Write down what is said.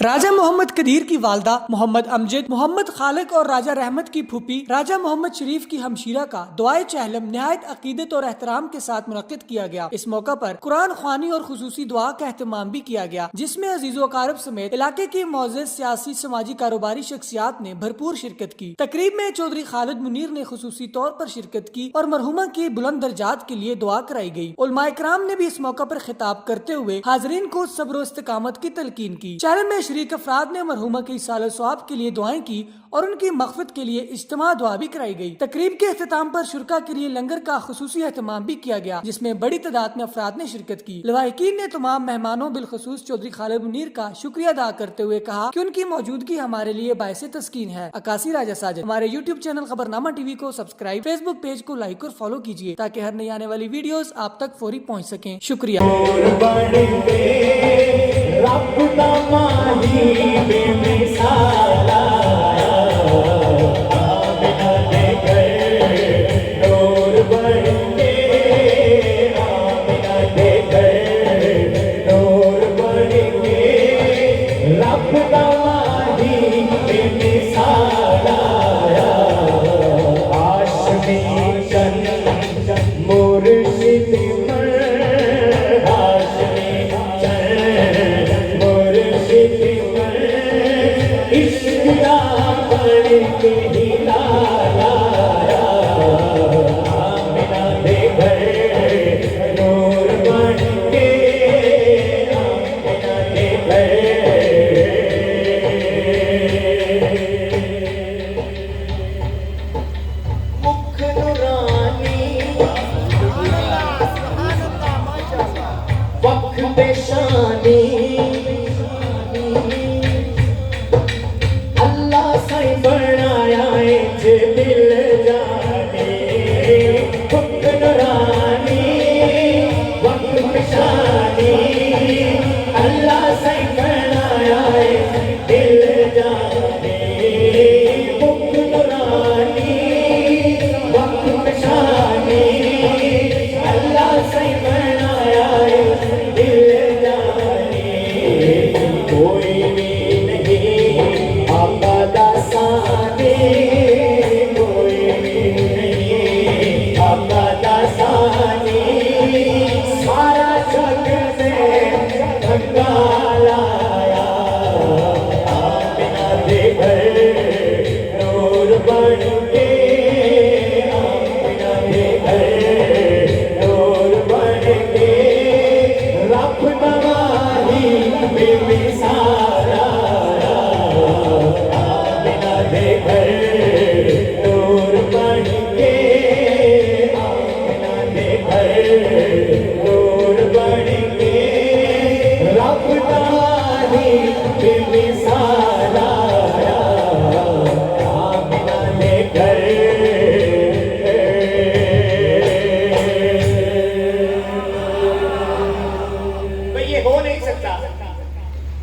राजा मोहम्मद कदीर की वालदा मोहम्मद अमजद, मोहम्मद खालिक और राजा रहमत की फूफी राजा मोहम्मद शरीफ की हमशीरा का दुआए चहलम निहायत अकीदत और एहतराम के साथ मुनक्किद किया गया। इस मौका पर कुरान ख्वानी और खुसूसी दुआ का एहतमाम भी किया गया, जिसमें अजीजो अकारब समेत इलाके की मौजूद सियासी समाजी कारोबारी शख्सियात ने भरपूर शिरकत की। तकरीब में चौधरी खालिद मुनीर ने खुसूसी तौर पर शिरकत की और मरहुमा की बुलंद दर्जात के लिए दुआ कराई गई। उलमाए किराम ने भी इस मौका पर खिताब करते हुए हाजरीन को सब्र और इस्तिकामत की तलकीन की। चैनल में शरीक अफराद ने मरहुमा के साल सवाब के लिए दुआएं की और उनकी मग़फ़िरत के लिए इज्तिमा दुआ भी कराई गई। तकरीब के अख्ताम पर शुरका के लिए लंगर का खुसूसी एहतमाम भी किया गया, जिसमें बड़ी तादाद में अफराद ने शिरकत की। लवाहिकीन ने तमाम मेहमानों बिलखसूस चौधरी खालिद मुनीर का शुक्रिया अदा करते हुए कहा कि उनकी मौजूदगी हमारे लिए बायसे तस्कीन है। अकासी राजा साजिद। हमारे यूट्यूब चैनल खबरनामा टीवी को सब्सक्राइब, फेसबुक पेज को लाइक और फॉलो कीजिए ताकि हर नई आने वाली वीडियोस आप तक फौरी पहुंच सकें। शुक्रिया। अल्लाह साईं बनाया जे दिल जाने हुक्मरानी वक्त पेशानी। अल्लाह साईं बनाया दिल जाने हुक्मरानी वक्त पेशानी। अल्लाह साईं बनाया दिल जाने कोई भी नहीं आका दासाने, कोई भी नहीं आका दासाने। सारा जग में धक्का लाया आमिना दे घर नूर बन के, आमिना दे घर नूर बन के। रब नवाही बेमिसाल आमिना दे घर नूर बन के, आमिना दे घर